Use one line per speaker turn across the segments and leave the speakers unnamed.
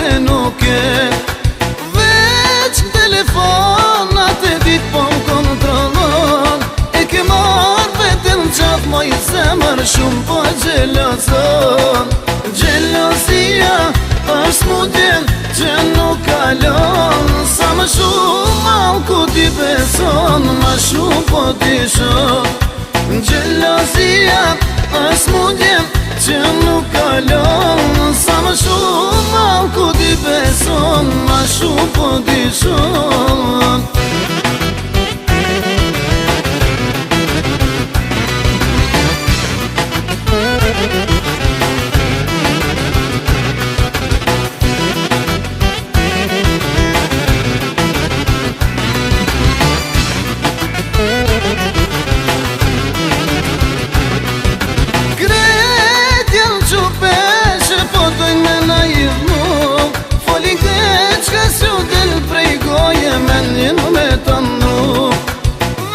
tjetëre nuk e. Veç telefonat e dit po kontrolon, e ke marrë vetën qaf ma i zemër shumë po gjelozon. Gjelozia është smutjen që nuk kalon, sa më shumë malë ku ti beson, ma shumë po ti shon. Gjelozia është smutjen që nuk kalon, sa më shumë malë ku ti beson, ma shumë po ti shon.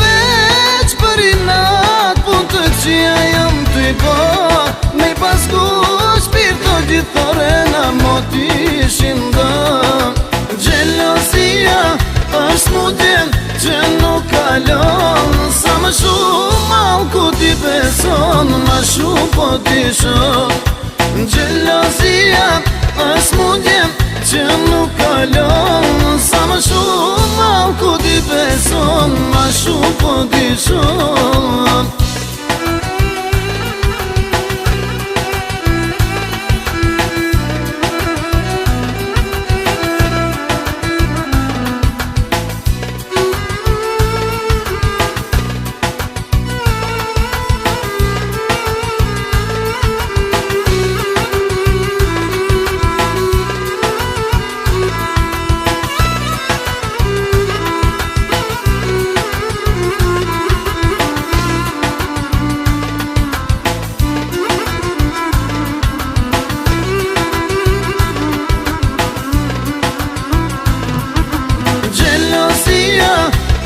Veç për i natë pun të qia jam të i po, me i pasku shpirto gjithore na moti shinda. Gjelozia është smutjen që nuk kalon, sa më shumë malë ku ti beson, ma shumë po ti shon. Gjelozia është smutjen që nuk kalon, sa më shumë malë ku ti beson, ma shumë po ti shon.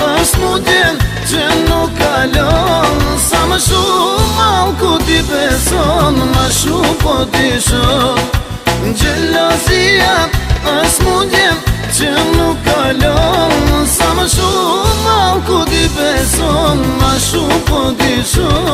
Është smutjen që nuk kalon, sa më shumë malë ku ti beson, ma shumë po ti shon. Gjelozia është smutjen që nuk kalon, sa më shumë malë ku ti beson, ma shumë po ti shon.